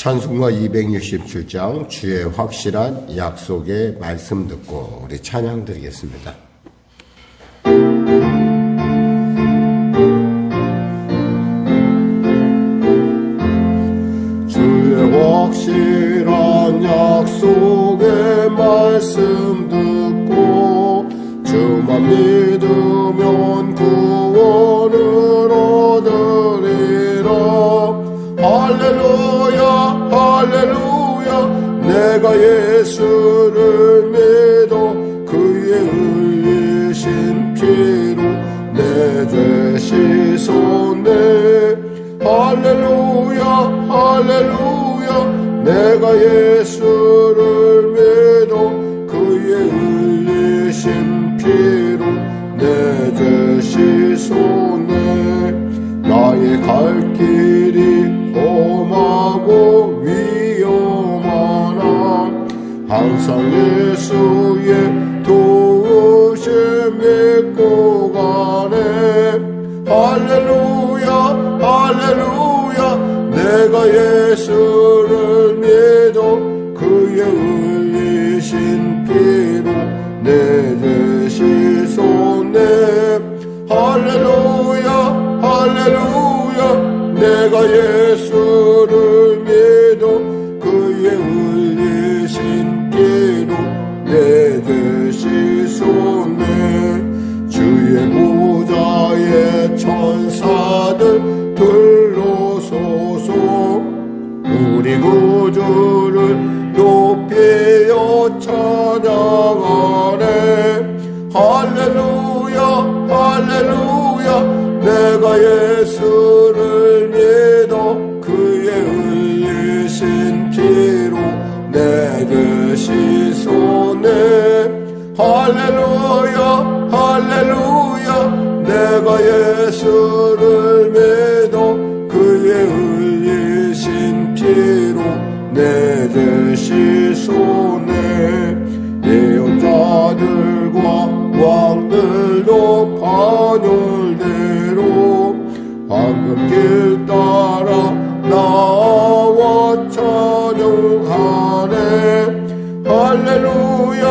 찬송가 267장 주의 확실한 약속의 말씀 듣고 우리 찬양 드리겠습니다. 주의 확실한 약속의 말씀 듣고 주만 믿으면 구원을 얻으리라. 할렐루야 할렐루야 내가 예수를 믿어 그의 흘리신 피로 내 죄 씻었네. 할렐루야 할렐루야 내가 예수를 믿어 그의 흘리신 피로 내 죄 씻었네. 나의 갈 길이 험하고 위험하나 항상 예수의 도우심 믿고 가네. 할렐루야 할렐루야 내가 예수를 믿어 그의 흘리신 피로 내 죄 씻었네. 할렐루야 할렐루야 내가 예수를 믿어 그의 흘리신 피로 내 죄 씻었네. 주의 보좌에 천사들 들러서서 우리 구주를 높이어 찬양하네. 할렐루야 할렐루야 내가 예수를 믿어 그의 흘리신 피로 내 죄 씻었네. 할렐루야 할렐루야 내가 예수를 믿어 그의 흘리신 피로 내 죄 씻었네. 예언자들과 왕들도 반열대로 황금길 따라 나와 찬양하네. 할렐루야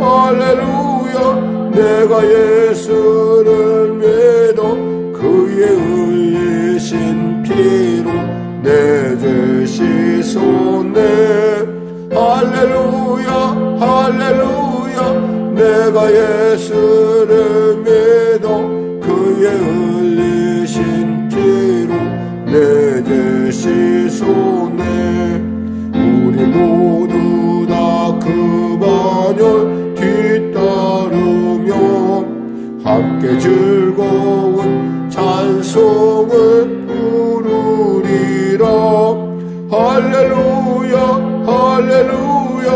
할렐루야 내가 예수를 믿어 그의 흘리신 피로 내 죄 씻었네. 할렐루야 할렐루야 내가 예수를 믿어 그의 흘리신 피로 내 죄 씻었네. 우리 모두 다 그 반열 뒤따르며 함께 즐거운 찬송을 부르리라. 할렐루야 할렐루야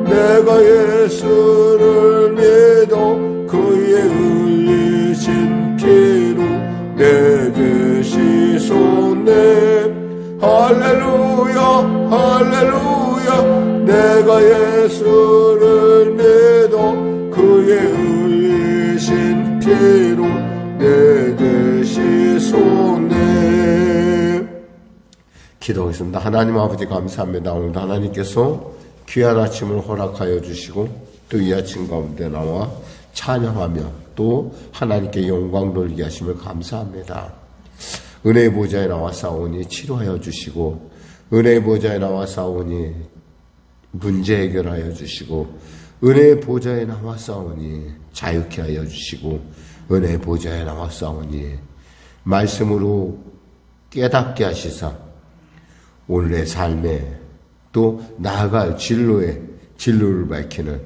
내가 예수를 믿어 그의 흘리신 피로 내 죄 씻었네. 할렐루야 할렐루야 내가 예수를 믿어 그의 흘리신 피로 내 죄 씻었네. 기도하겠습니다. 하나님 아버지 감사합니다. 오늘도 하나님께서 귀한 아침을 허락하여 주시고 또 이 아침 가운데 나와 찬양하며 또 하나님께 영광 돌리게 하심을 감사합니다. 은혜의 보좌에 나와 싸우니 치료하여 주시고 은혜의 보좌에 나와 싸우니 문제 해결하여 주시고 은혜의 보좌에 나와 싸우니 자유케 하여 주시고 은혜의 보좌에 나와 싸우니 말씀으로 깨닫게 하시사 오늘의 삶에 또 나아갈 진로를 밝히는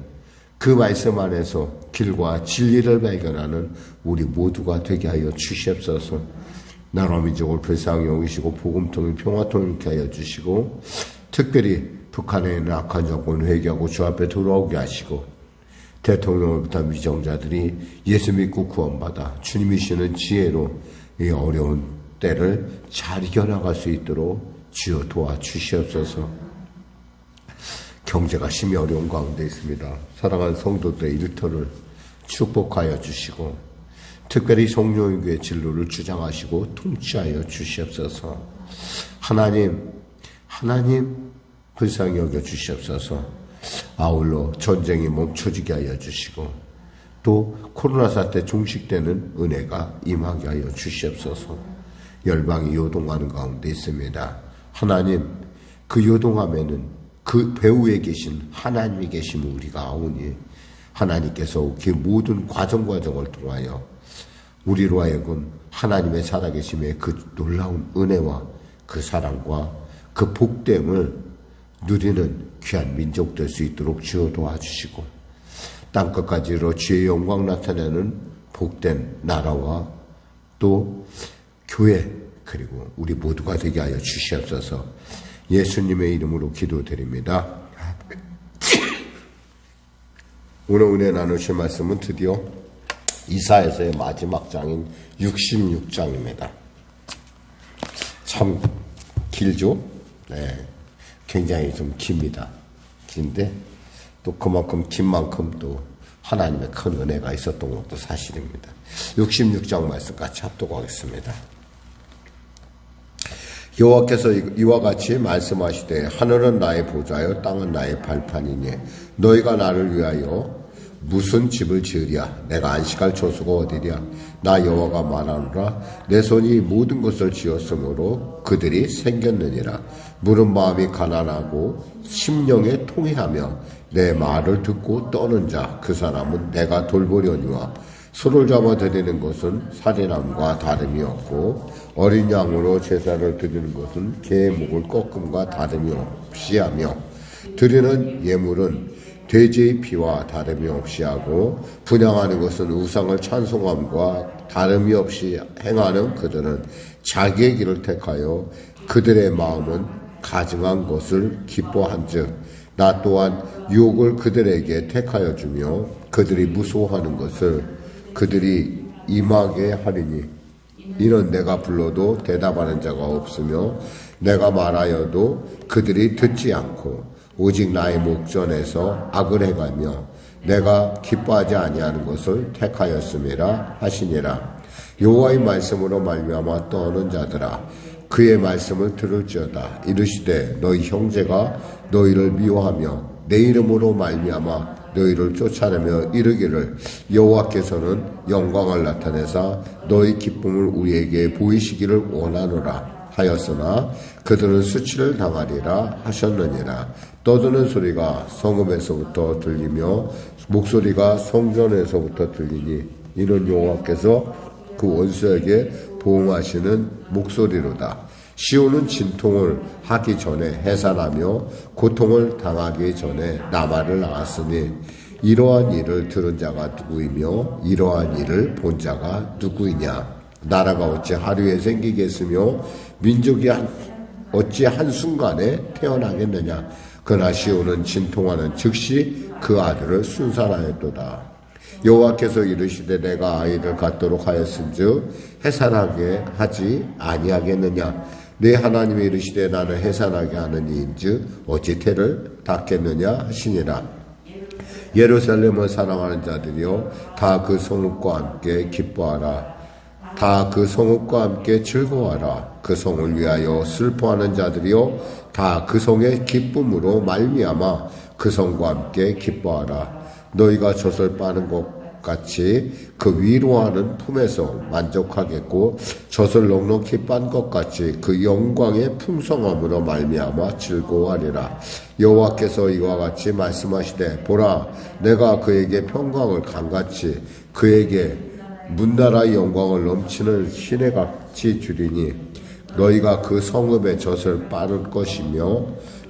그 말씀 안에서 길과 진리를 발견하는 우리 모두가 되게 하여 주시옵소서. 나라 민족을 불쌍히 여기시고 복음통일 평화통일케 하여 주시고 특별히 북한에 있는 악한 정권 회개하고 주 앞에 돌아오게 하시고 대통령을 비롯한 위정자들이 예수 믿고 구원받아 주님이시는 지혜로 이 어려운 때를 잘 이겨나갈 수 있도록 주여 도와주시옵소서. 경제가 심히 어려운 가운데 있습니다. 사랑하는 성도들의 일터를 축복하여 주시고 특별히 성령교회 진로를 주장하시고 통치하여 주시옵소서. 하나님 하나님 불쌍히 여겨 주시옵소서. 아울러 전쟁이 멈춰지게 하여 주시고 또 코로나 사태 종식되는 은혜가 임하게 하여 주시옵소서. 열방이 요동하는 가운데 있습니다. 하나님 그 요동함에는 그 배후에 계신 하나님이 계심을 우리가 아오니 하나님께서 그 모든 과정을 통하여 우리로 하여금 하나님의 살아계심의 그 놀라운 은혜와 그 사랑과 그 복됨을 누리는 귀한 민족 될 수 있도록 주여 도와주시고 땅끝까지로 주의 영광 나타내는 복된 나라와 또 교회 그리고 우리 모두가 되게 하여 주시옵소서. 예수님의 이름으로 기도드립니다. 오늘 은혜 나누실 말씀은 드디어 이사야서의 마지막 장인 66장입니다. 참 길죠? 네, 굉장히 좀 깁니다. 긴데 또 그만큼 긴 만큼 또 하나님의 큰 은혜가 있었던 것도 사실입니다. 66장 말씀 같이 합독하겠습니다. 여호와께서 이와 같이 말씀하시되 하늘은 나의 보좌요 땅은 나의 발판이니 너희가 나를 위하여 무슨 집을 지으랴. 내가 안식할 처소가 어디랴. 나 여호와가 말하노라. 내 손이 모든 것을 지었으므로 그들이 생겼느니라. 무릇 마음이 가난하고 심령에 통회하며 내 말을 듣고 떠는 자 그 사람은 내가 돌보려니와 소를 잡아 드리는 것은 살인함과 다름이 없고 어린 양으로 제사를 드리는 것은 개의 목을 꺾음과 다름이 없이 하며 드리는 예물은 돼지의 피와 다름이 없이 하고 분향하는 것은 우상을 찬송함과 다름이 없이 행하는 그들은 자기의 길을 택하여 그들의 마음은 가증한 것을 기뻐한즉 나 또한 유혹을 그들에게 택하여 주며 그들이 무서워하는 것을 그들이 임하게 하리니 이는 내가 불러도 대답하는 자가 없으며 내가 말하여도 그들이 듣지 않고 오직 나의 목전에서 악을 행하며 내가 기뻐하지 아니하는 것을 택하였음이라 하시니라. 여호와의 말씀으로 말미암아 떠오는 자들아 그의 말씀을 들을지어다. 이르시되 너희 형제가 너희를 미워하며 내 이름으로 말미암아 너희를 쫓아내며 이르기를 여호와께서는 영광을 나타내사 너희 기쁨을 우리에게 보이시기를 원하노라 하였으나 그들은 수치를 당하리라 하셨느니라. 떠드는 소리가 성읍에서부터 들리며 목소리가 성전에서부터 들리니 이는 여호와께서 그 원수에게 보응하시는 목소리로다. 시온은 진통을 하기 전에 해산하며 고통을 당하기 전에 남아를 나갔으니 이러한 일을 들은 자가 누구이며 이러한 일을 본 자가 누구이냐. 나라가 어찌 하루에 생기겠으며 민족이 어찌 한순간에 태어나겠느냐. 그러나 시온은 진통하는 즉시 그 아들을 순산하였도다. 여호와께서 이르시되 내가 아이를 갖도록 하였은즉 해산하게 하지 아니하겠느냐. 내 하나님이 이르시되 나는 해산하게 하는 이인즉 어찌 태를 닫겠느냐 하시니라. 예루살렘을 사랑하는 자들이여 다 그 성읍과 함께 기뻐하라. 다 그 성읍과 함께 즐거워하라. 그 성을 위하여 슬퍼하는 자들이여 다 그 성의 기쁨으로 말미암아 그 성과 함께 기뻐하라. 너희가 젖을 빠는 것 같이 그 위로하는 품에서 만족하겠고 젖을 넉넉히 빤 것 같이 그 영광의 풍성함으로 말미암아 즐거워하리라. 여호와께서 이와 같이 말씀하시되 보라 내가 그에게 평강을 강같이 그에게 문나라의 영광을 넘치는 시내같이 주리니 너희가 그 성읍의 젖을 빠를 것이며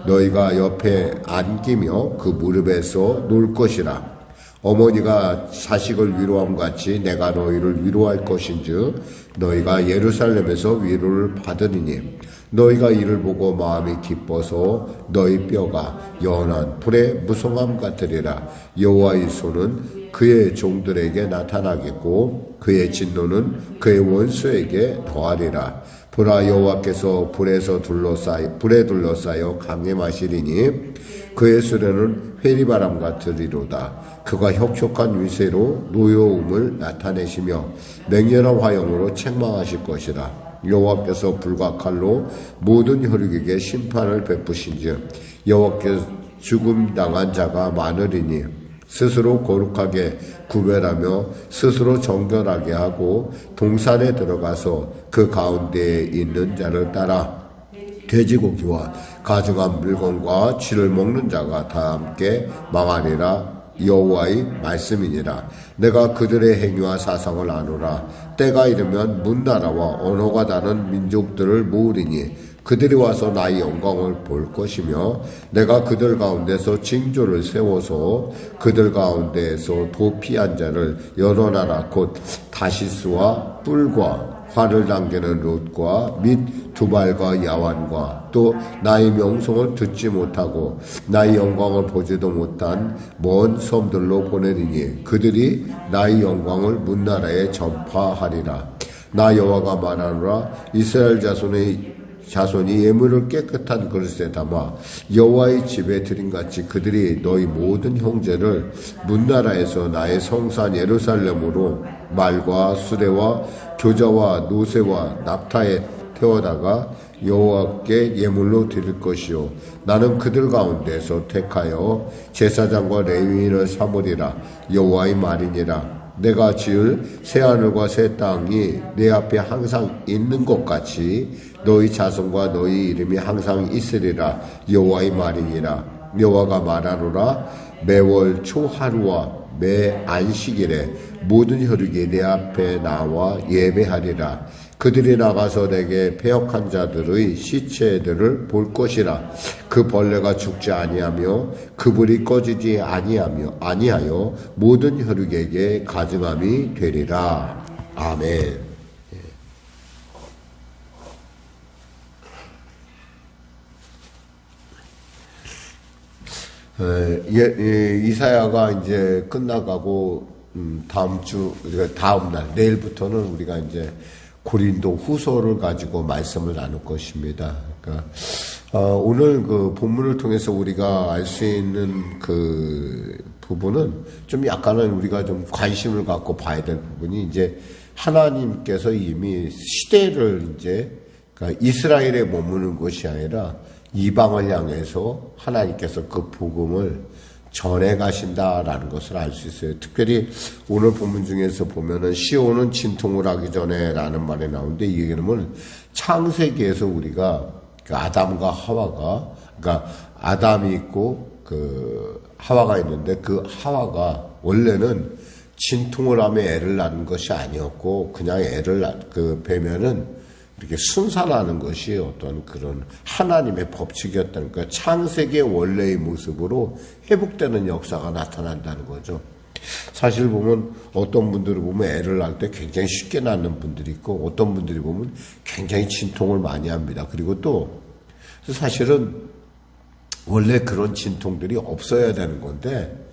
너희가 옆에 안기며 그 무릎에서 놀 것이라. 어머니가 자식을 위로함 같이 내가 너희를 위로할 것인즉 너희가 예루살렘에서 위로를 받으리니 너희가 이를 보고 마음이 기뻐서 너희 뼈가 연한 불의 무성함 같으리라. 여호와의 손은 그의 종들에게 나타나겠고 그의 진노는 그의 원수에게 더하리라. 보라 여호와께서 불에 둘러싸여 강림하시리니 그의 수레는 회리바람 같으리로다. 그가 혁혁한 위세로 노여움을 나타내시며 맹렬한 화염으로 책망하실 것이라. 여호와께서 불과 칼로 모든 혈육에게 심판을 베푸신즉 여호와께서 죽음 당한 자가 많으리니 스스로 거룩하게 구별하며 스스로 정결하게 하고 동산에 들어가서 그 가운데에 있는 자를 따라 돼지고기와 가증한 물건과 쥐를 먹는 자가 다 함께 망하리라. 여호와의 말씀이니라. 내가 그들의 행위와 사상을 아노라. 때가 이르면 문나라와 언어가 다른 민족들을 모으리니 그들이 와서 나의 영광을 볼 것이며 내가 그들 가운데서 징조를 세워서 그들 가운데에서 도피한 자를 여러 나라 곧 다시스와 뿔과 활을 당기는 롯과 및 두발과 야완과 또 나의 명성을 듣지 못하고 나의 영광을 보지도 못한 먼 섬들로 보내리니 그들이 나의 영광을 문나라에 전파하리라. 나 여호와가 말하노라. 이스라엘 자손이 예물을 깨끗한 그릇에 담아 여호와의 집에 드림같이 그들이 너희 모든 형제를 문나라에서 나의 성산 예루살렘으로 말과 수레와 교자와 노새와 납타에 태워다가 여호와께 예물로 드릴 것이요 나는 그들 가운데서 택하여 제사장과 레위인을 삼으리라. 여호와의 말이니라. 내가 지을 새하늘과 새 땅이 내 앞에 항상 있는 것 같이 너희 자손과 너희 이름이 항상 있으리라. 여호와의 말이니라. 여호와가 말하노라. 매월 초하루와 매 안식일에 모든 혈육이 내 앞에 나와 예배하리라. 그들이 나가서 내게 패역한 자들의 시체들을 볼 것이라. 그 벌레가 죽지 아니하며 그 불이 꺼지지 아니하여 모든 혈육에게 가증함이 되리라. 아멘. 이사야가 이제 끝나가고 다음 날 내일부터는 우리가 이제 고린도 후서를 가지고 말씀을 나눌 것입니다. 그러니까 오늘 그 본문을 통해서 우리가 알 수 있는 그 부분은 좀 약간은 우리가 좀 관심을 갖고 봐야 될 부분이 이제 하나님께서 이미 시대를 이제 그러니까 이스라엘에 머무는 것이 아니라 이방을 향해서 하나님께서 그 복음을 전해 가신다라는 것을 알 수 있어요. 특별히 오늘 본문 중에서 보면은 시온은 진통을 하기 전에라는 말이 나오는데 이 얘기는 창세기에서 우리가 그 아담과 하와가 그러니까 아담이 있고 그 하와가 있는데 그 하와가 원래는 진통을 하며 애를 낳는 것이 아니었고 그냥 애를 배면은 이렇게 순산하는 것이 어떤 그런 하나님의 법칙이었다는 거예요. 창세기의 원래의 모습으로 회복되는 역사가 나타난다는 거죠. 사실 보면 어떤 분들을 보면 애를 낳을 때 굉장히 쉽게 낳는 분들이 있고 어떤 분들이 보면 굉장히 진통을 많이 합니다. 그리고 또 사실은 원래 그런 진통들이 없어야 되는 건데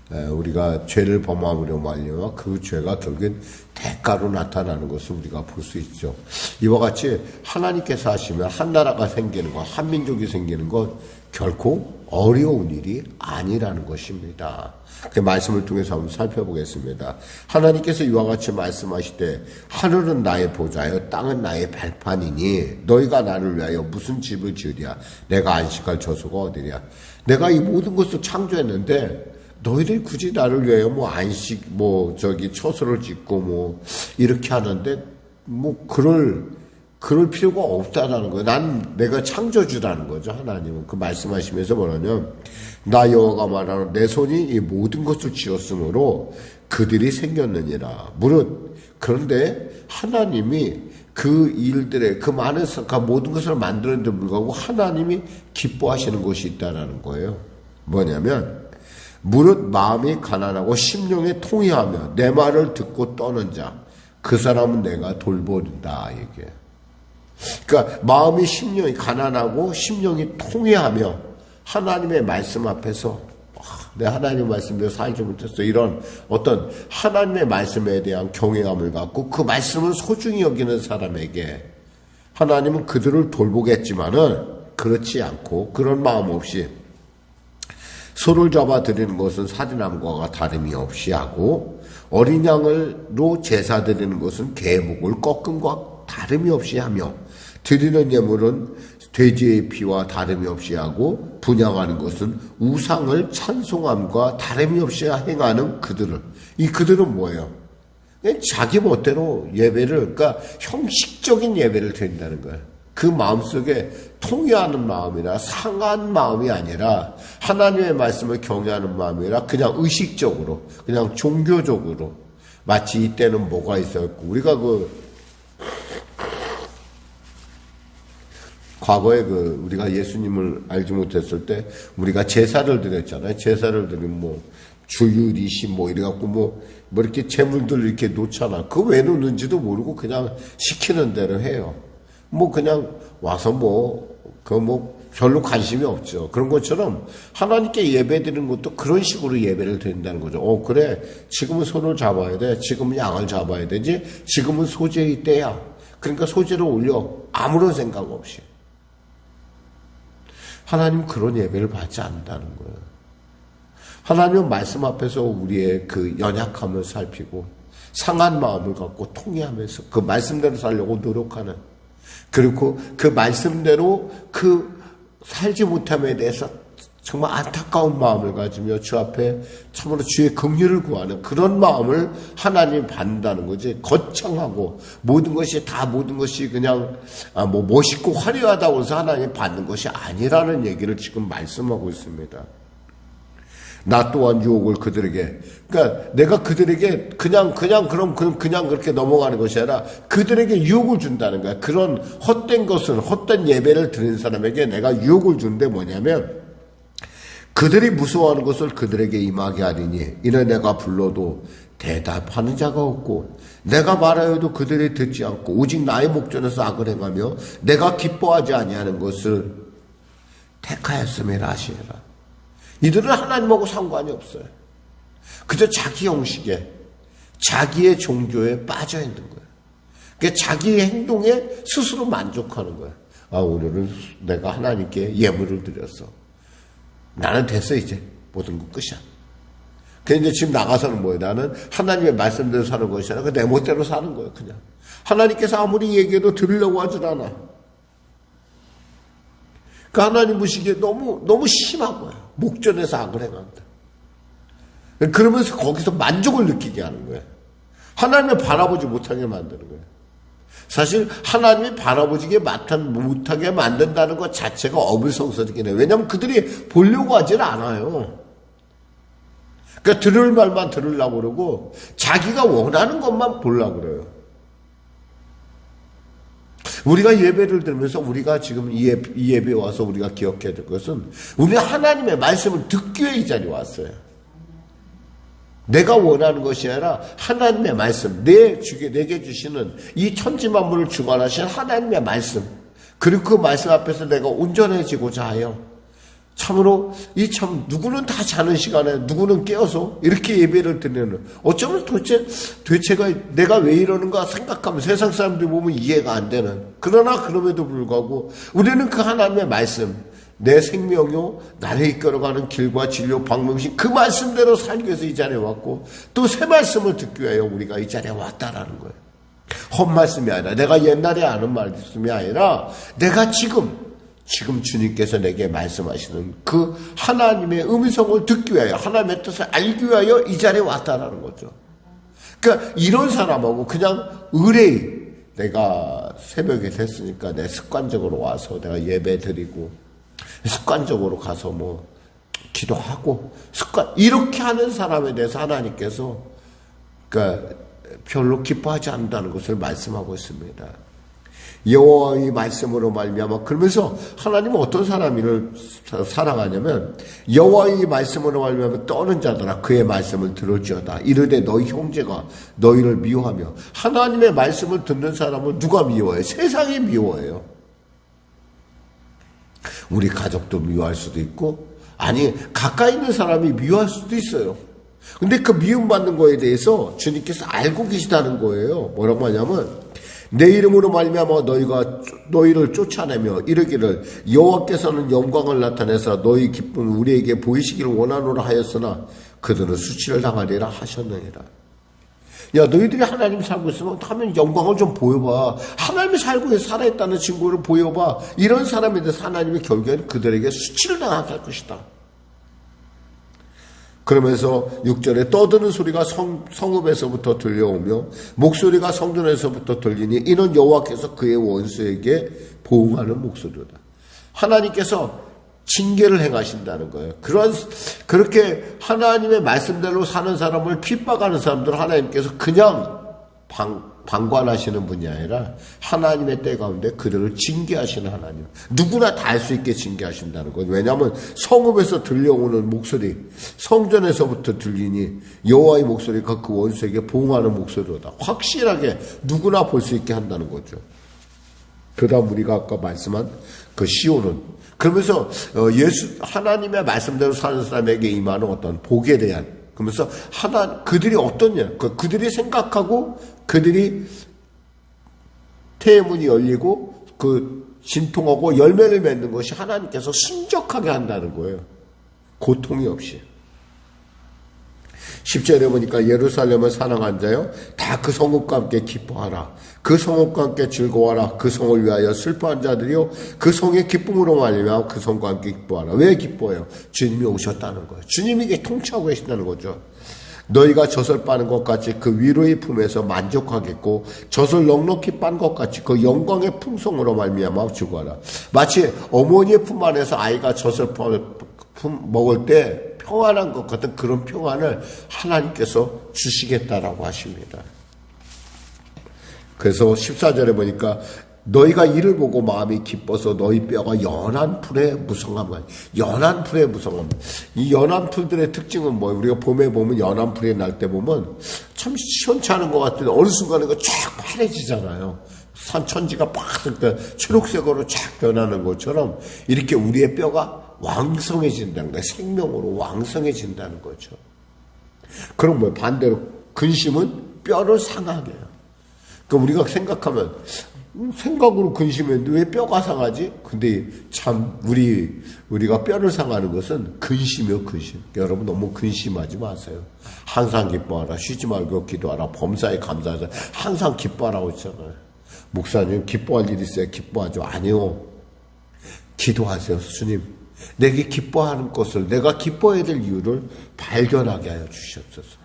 우리가 죄를 범함으로 말미암아 그 죄가 결국엔 대가로 나타나는 것을 우리가 볼 수 있죠. 이와 같이 하나님께서 하시면 한 나라가 생기는 것, 한 민족이 생기는 것 결코 어려운 일이 아니라는 것입니다. 그 말씀을 통해서 한번 살펴보겠습니다. 하나님께서 이와 같이 말씀하시되 하늘은 나의 보좌여 땅은 나의 발판이니 너희가 나를 위하여 무슨 집을 지으랴. 내가 안식할 처소가 어디랴. 내가 이 모든 것을 창조했는데 너희들이 굳이 나를 위하여 처소를 짓고 이렇게 하는데 그럴 필요가 없다라는 거예요. 내가 창조주라는 거죠. 하나님은 그 말씀하시면서 뭐냐면 나 여호와가 말하는 내 손이 이 모든 것을 지었으므로 그들이 생겼느니라. 그런데 하나님이 그 일들에 그 많은 모든 것을 만드는데 불구하고 하나님이 기뻐하시는 것이 있다라는 거예요. 뭐냐면 무릇 마음이 가난하고 심령이 통회하며 내 말을 듣고 떠는 자 그 사람은 내가 돌보는다 이게. 그러니까 마음이 심령이 가난하고 심령이 통회하며 하나님의 말씀 앞에서 내 하나님의 말씀대로 살지 못했어 이런 어떤 하나님의 말씀에 대한 경외감을 갖고 그 말씀을 소중히 여기는 사람에게 하나님은 그들을 돌보겠지만은 그렇지 않고 그런 마음 없이 소를 잡아 드리는 것은 살인함과 다름이 없이 하고 어린 양으로 제사 드리는 것은 개 목을 꺾음과 다름이 없이 하며 드리는 예물은 돼지의 피와 다름이 없이 하고 분향하는 것은 우상을 찬송함과 다름이 없이 행하는 그들을. 이 그들은 뭐예요? 자기 멋대로 예배를, 그러니까 형식적인 예배를 드린다는 거예요. 그 마음속에 통회하는 마음이나 상한 마음이 아니라 하나님의 말씀을 경외하는 마음이 아니라 그냥 의식적으로, 그냥 종교적으로. 마치 이때는 뭐가 있었고, 우리가 과거에 우리가 예수님을 알지 못했을 때 우리가 제사를 드렸잖아요. 제사를 드리면 주유리시 이래갖고 이렇게 재물들 이렇게 놓잖아. 그거 왜 놓는지도 모르고 그냥 시키는 대로 해요. 그냥 와서 별로 관심이 없죠. 그런 것처럼 하나님께 예배 드리는 것도 그런 식으로 예배를 드린다는 거죠. 그래. 지금은 손을 잡아야 돼. 지금은 양을 잡아야 되지. 지금은 소재의 때야. 그러니까 소재를 올려. 아무런 생각 없이. 하나님 그런 예배를 받지 않는다는 거예요. 하나님은 말씀 앞에서 우리의 그 연약함을 살피고 상한 마음을 갖고 통회하면서 그 말씀대로 살려고 노력하는, 그리고 그 말씀대로 살지 못함에 대해서 정말 안타까운 마음을 가지며 주 앞에 참으로 주의 긍휼을 구하는 그런 마음을 하나님이 받는다는 거지. 거창하고 모든 것이 그냥 멋있고 화려하다고 해서 하나님이 받는 것이 아니라는 얘기를 지금 말씀하고 있습니다. 나 또한 유혹을 그들에게, 그러니까 내가 그들에게 그냥 그렇게 넘어가는 것이 아니라 그들에게 유혹을 준다는 거야. 그런 헛된 예배를 드리는 사람에게 내가 유혹을 주는데 뭐냐면, 그들이 무서워하는 것을 그들에게 임하게 하리니 이는 내가 불러도 대답하는 자가 없고 내가 말하여도 그들이 듣지 않고 오직 나의 목전에서 악을 행하며 내가 기뻐하지 아니하는 것을 택하였음이라 하시니라. 이들은 하나님하고 상관이 없어요. 그저 자기 형식에, 자기의 종교에 빠져 있는 거예요. 그러니까 자기의 행동에 스스로 만족하는 거예요. 오늘은 내가 하나님께 예물을 드렸어. 나는 됐어, 이제. 모든 건 끝이야. 근데 지금 나가서는 뭐예요? 나는 하나님의 말씀대로 사는 것이 아니라 내 멋대로 사는 거예요, 그냥. 하나님께서 아무리 얘기해도 들으려고 하질 않아. 그 하나님 보시기에 너무 심한 거예요. 목전에서 악을 행한다. 그러면서 거기서 만족을 느끼게 하는 거예요. 하나님을 바라보지 못하게 만드는 거예요. 사실 하나님이 바라보지게 못하게 만든다는 것 자체가 어불성설이긴 해요. 왜냐하면 그들이 보려고 하질 않아요. 그러니까 들을 말만 들으려고 그러고 자기가 원하는 것만 보려고 그래요. 우리가 예배를 들으면서 우리가 지금 이 예배에 와서 우리가 기억해야 될 것은 우리는 하나님의 말씀을 듣기 위해 이 자리에 왔어요. 내가 원하는 것이 아니라 하나님의 말씀, 내게 주시는 이 천지만물을 주관하신 하나님의 말씀, 그리고 그 말씀 앞에서 내가 온전해지고자 하여 참으로 누구는 다 자는 시간에 누구는 깨어서 이렇게 예배를 드리는, 어쩌면 도대체가 내가 왜 이러는가 생각하면 세상 사람들이 보면 이해가 안 되는, 그러나 그럼에도 불구하고 우리는 그 하나님의 말씀, 내 생명요 나를 이끌어가는 길과 진료 방법이신 그 말씀대로 살기 위해서 이 자리에 왔고 또 새 말씀을 듣기 위하여 우리가 이 자리에 왔다라는 거예요. 헛말씀이 아니라, 내가 옛날에 아는 말씀이 아니라 내가 지금 주님께서 내게 말씀하시는 그 하나님의 음성을 듣기 위하여, 하나님의 뜻을 알기 위하여 이 자리에 왔다라는 거죠. 그러니까 이런 사람하고 그냥 의뢰의, 내가 새벽에 됐으니까 내 습관적으로 와서 내가 예배 드리고 습관적으로 가서 기도하고 이렇게 하는 사람에 대해서 하나님께서 별로 기뻐하지 않는다는 것을 말씀하고 있습니다. 여호와의 말씀으로 말미암아, 그러면서 하나님은 어떤 사람을 사랑하냐면 여호와의 말씀으로 말미암아 떠는 자들아 그의 말씀을 들을지어다. 이르되 너희 형제가 너희를 미워하며. 하나님의 말씀을 듣는 사람을 누가 미워해요? 세상이 미워해요. 우리 가족도 미워할 수도 있고, 아니 가까이 있는 사람이 미워할 수도 있어요. 근데 그 미움받는 거에 대해서 주님께서 알고 계시다는 거예요. 뭐라고 하냐면 내 이름으로 말미암아 너희를 쫓아내며 이르기를 여호와께서는 영광을 나타내서 너희 기쁨을 우리에게 보이시기를 원하노라 하였으나 그들은 수치를 당하리라 하셨느니라. 야, 너희들이 하나님 살고 있으면 하면 영광을 좀 보여봐. 하나님이 살고 살아있다는 증거를 보여봐. 이런 사람에 대해서 하나님이 결국에는 그들에게 수치를 당하게 할 것이다. 그러면서 6절에 떠드는 소리가 성읍에서부터 들려오며 목소리가 성전에서부터 들리니 이는 여호와께서 그의 원수에게 보응하는 목소리로다. 하나님께서 징계를 행하신다는 거예요. 그렇게 하나님의 말씀대로 사는 사람을 핍박하는 사람들 하나님께서 그냥 방관하시는 분이 아니라 하나님의 때 가운데 그들을 징계하시는 하나님. 누구나 다 알 수 있게 징계하신다는 거예요. 왜냐하면 성읍에서 들려오는 목소리, 성전에서부터 들리니 여호와의 목소리가 그 원수에게 보응하는 목소리로다. 확실하게 누구나 볼 수 있게 한다는 거죠. 그다음 우리가 아까 말씀한 그 시온은 그러면서 하나님의 말씀대로 사는 사람에게 임하는 어떤 복에 대한 그러면서 그들이 어떠냐 그들이 생각하고 그들이 태의 문이 열리고 그 진통하고 열매를 맺는 것이 하나님께서 순적하게 한다는 거예요. 고통이 없이. 10절에 보니까 예루살렘을 사랑한 자여 다 그 성읍과 함께 기뻐하라. 그 성읍과 함께 즐거워하라. 그 성을 위하여 슬퍼한 자들이요 그 성의 기쁨으로 말미암아 그 성과 함께 기뻐하라. 왜 기뻐해요? 주님이 오셨다는 거예요. 주님이 이게 통치하고 계신다는 거죠. 너희가 젖을 빠는 것 같이 그 위로의 품에서 만족하겠고 젖을 넉넉히 빤 것 같이 그 영광의 풍성으로 말미암아 즐거워하라. 마치 어머니의 품 안에서 아이가 젖을 먹을 때 평안한 것 같은 그런 평안을 하나님께서 주시겠다라고 하십니다. 그래서 14절에 보니까 너희가 이를 보고 마음이 기뻐서 너희 뼈가 연한 풀의 무성함. 연한 풀의 무성함. 이 연한 풀들의 특징은 뭐예요? 우리가 봄에 보면 연한 풀이 날 때 보면 참 시원찮은 것 같은데 어느 순간에 쫙 파래지잖아요. 산천지가 팍 초록색으로 쫙 변하는 것처럼 이렇게 우리의 뼈가 왕성해진다는 거예요. 생명으로 왕성해진다는 거죠. 그럼 뭐 반대로 근심은 뼈를 상하게 해요. 그러니까 우리가 생각하면 생각으로 근심했는데 왜 뼈가 상하지? 근데 참 우리가 뼈를 상하는 것은 근심이요, 근심. 여러분 너무 근심하지 마세요. 항상 기뻐하라. 쉬지 말고 기도하라. 범사에 감사하자. 항상 기뻐하라고 했잖아요. 목사님 기뻐할 일 있어요? 기뻐하죠. 아니요. 기도하세요. 주님. 내게 기뻐하는 것을 내가 기뻐해야 될 이유를 발견하게 하여 주시옵소서.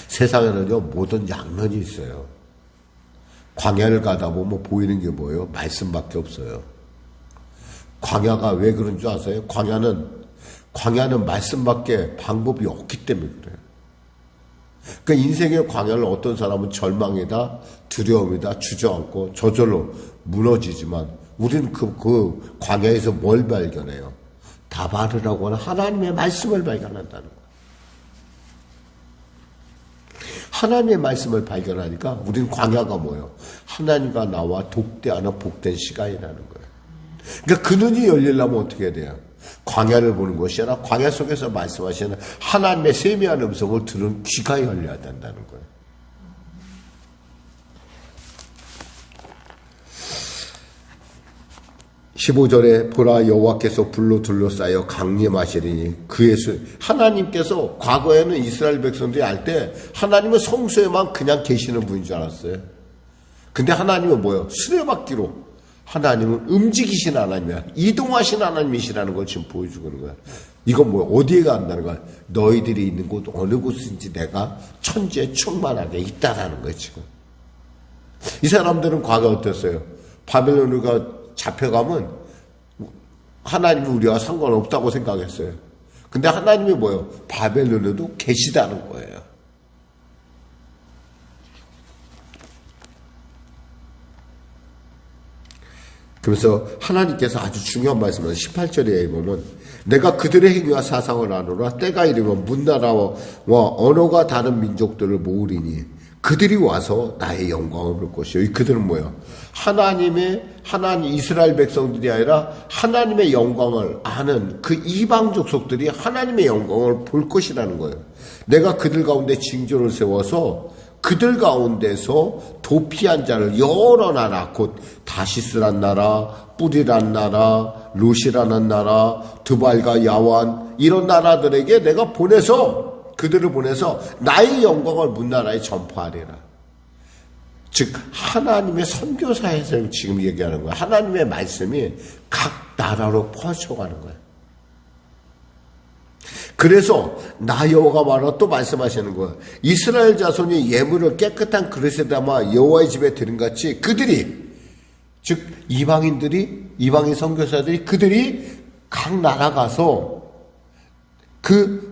세상에는요 모든 양면이 있어요. 광야를 가다 보면 보이는 게 뭐예요? 말씀밖에 없어요. 광야가 왜 그런 줄 아세요? 광야는 말씀밖에 방법이 없기 때문에 그래요. 그러니까 인생의 광야를 어떤 사람은 절망이다, 두려움이다, 주저앉고 저절로 무너지지만 우리는 그 광야에서 뭘 발견해요? 다바르라고 하는 하나님의 말씀을 발견한다는 거예요. 하나님의 말씀을 발견하니까 우리는 광야가 뭐예요? 하나님과 나와 독대하는 복된 시간이라는 거예요. 그러니까 그 눈이 열리려면 어떻게 해야 돼요? 광야를 보는 것이 아니라 광야 속에서 말씀하시는 하나님의 세미한 음성을 들은 귀가 열려야 된다는 거예요. (15절에) 보라 여호와께서 불로 둘러싸여 강림하시리니 그의 하나님께서 과거에는 이스라엘 백성들이 알 때 하나님은 성소에만 그냥 계시는 분인 줄 알았어요. 근데 하나님은 뭐예요? 수레바퀴로 하나님은 움직이신 하나님이야. 이동하신 하나님이시라는 걸 지금 보여주고 있는 거야. 이건 뭐야? 어디에 간다는 거야? 너희들이 있는 곳 어느 곳인지 내가 천지에 충만하게 있다라는 거예요 지금. 이 사람들은 과거 어땠어요? 바벨론으로 잡혀가면 하나님이 우리와 상관없다고 생각했어요. 근데 하나님이 뭐예요? 바벨론에도 계시다는 거예요. 그래서 하나님께서 아주 중요한 말씀을 18절에 보면 내가 그들의 행위와 사상을 아노라. 때가 이르면 문나라와 언어가 다른 민족들을 모으리니 그들이 와서 나의 영광을 볼 것이요. 그들은 뭐예요? 하나님 이스라엘 백성들이 아니라 하나님의 영광을 아는 그 이방 족속들이 하나님의 영광을 볼 것이라는 거예요. 내가 그들 가운데 징조를 세워서 그들 가운데서 도피한 자를 여러 나라 곧 다시스란 나라, 뿔이란 나라, 롯이라는 나라, 드발과 야완 이런 나라들에게 내가 보내서 그들을 보내서 나의 영광을 문나라에 전파하리라. 즉 하나님의 선교사에서 지금 얘기하는 거야. 하나님의 말씀이 각 나라로 퍼져가는 거야. 그래서 나 여호와가 말하고 또 말씀하시는 거야. 이스라엘 자손이 예물을 깨끗한 그릇에 담아 여호와의 집에 드린 같이 그들이, 즉 이방인 선교사들이 그들이 각 나라 가서 그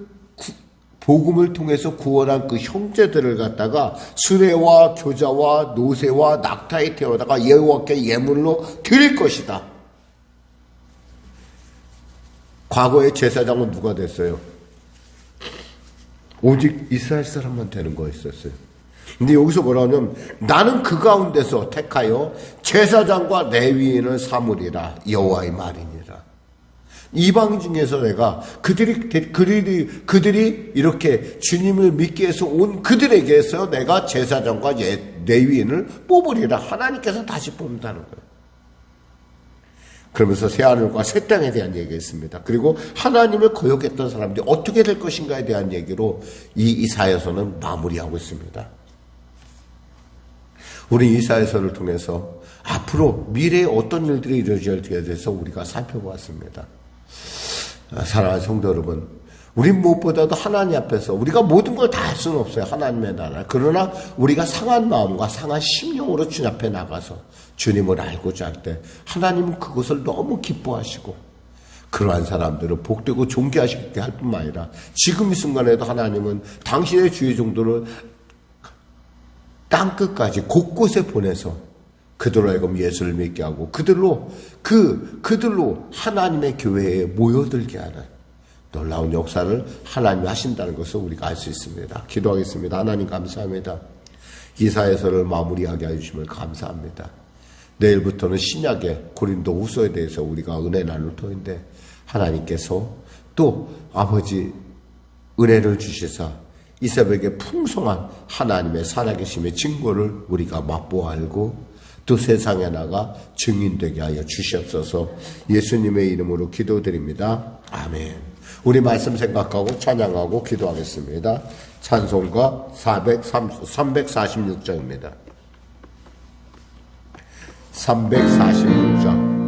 복음을 통해서 구원한 그 형제들을 갖다가 수레와 교자와 노새와 낙타에 태워다가 여호와께 예물로 드릴 것이다. 과거의 제사장은 누가 됐어요? 오직 이스라엘 사람만 되는 거였었어요. 근데 여기서 뭐라 하냐면 나는 그 가운데서 택하여 제사장과 레위인을 삼으리라 여호와의 말이니라. 이방 중에서 내가 그들이 이렇게 주님을 믿기 위해서 온 그들에게서 내가 제사장과 레위인을 뽑으리라. 하나님께서 다시 뽑는다는 거예요. 그러면서 새하늘과 새 땅에 대한 얘기했습니다. 그리고 하나님을 거역했던 사람들이 어떻게 될 것인가에 대한 얘기로 이 이사야서는 마무리하고 있습니다. 우리 이사야서를 통해서 앞으로 미래에 어떤 일들이 이루어져야 돼서 우리가 살펴보았습니다. 사랑하는 성도 여러분, 우린 무엇보다도 하나님 앞에서 우리가 모든 걸 다 할 수는 없어요. 하나님의 나라. 그러나 우리가 상한 마음과 상한 심령으로 주님 앞에 나가서 주님을 알고자 할 때 하나님은 그것을 너무 기뻐하시고 그러한 사람들을 복되고 존귀하시게 할 뿐만 아니라 지금 이 순간에도 하나님은 당신의 주의 종들을 땅끝까지 곳곳에 보내서 그들로 하여금 예수를 믿게 하고 그들로 하나님의 교회에 모여들게 하는 놀라운 역사를 하나님이 하신다는 것을 우리가 알 수 있습니다. 기도하겠습니다. 하나님 감사합니다. 이사야서를 마무리하게 해주심을 감사합니다. 내일부터는 신약의 고린도 후서에 대해서 우리가 은혜 나눌 터인데 하나님께서 또 아버지 은혜를 주시사 이 새벽에 풍성한 하나님의 살아계심의 증거를 우리가 맛보아 알고 또 세상에 나가 증인되게 하여 주시옵소서. 예수님의 이름으로 기도드립니다. 아멘. 우리 말씀 생각하고 찬양하고 기도하겠습니다. 찬송가 346장입니다. 346장.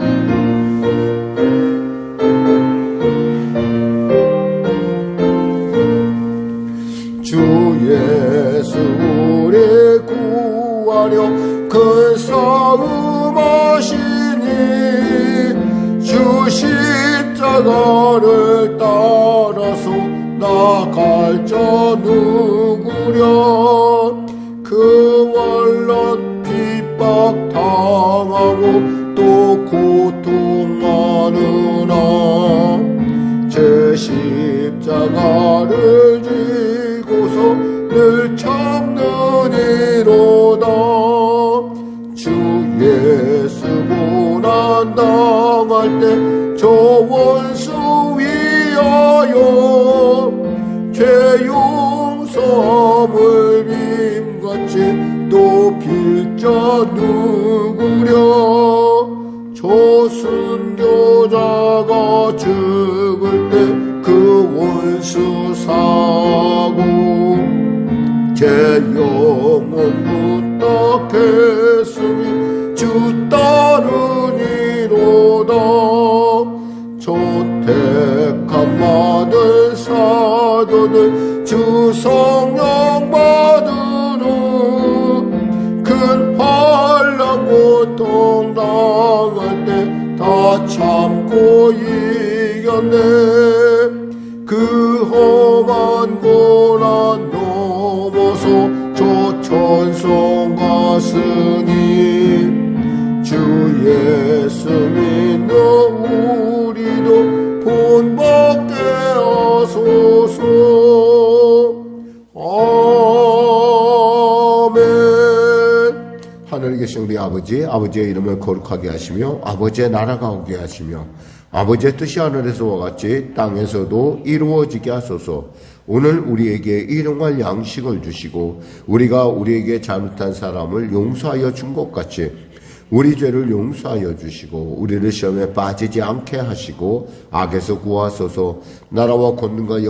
주 예수 우리 구하려 큰 싸움 하시니 주 십자가를 따라서 나갈 자 누구랴. 그 원론 핍박당하고 또 고통하느나 제 십자가를 지고서 늘 참느니로다. 주 예수 고난 당할 때 저 원수 위하여 죄 용서함을 빔같이 높일 자 누구랴. 저 순교자가 죽을 때 그 원수 사고 제 영혼 부탁했으니 주 따르니로다. 저 택함 받은 사도들 주 성령 받으는 큰 환난 고통 당할 때 다 참고 이겼네. 그 험한 고난 넘어서 저 천성 갔으니 주 예수 믿는 우리도 본받게 하소서. 아멘. 하늘에 계신 우리 아버지의 이름을 거룩하게 하시며 아버지의 나라가 오게 하시며 아버지의 뜻이 하늘에서와 같이 땅에서도 이루어지게 하소서. 오늘 우리에게 일용할 양식을 주시고 우리가 우리에게 잘못한 사람을 용서하여 준 것 같이 우리 죄를 용서하여 주시고 우리를 시험에 빠지지 않게 하시고 악에서 구하소서. 나라와 권능과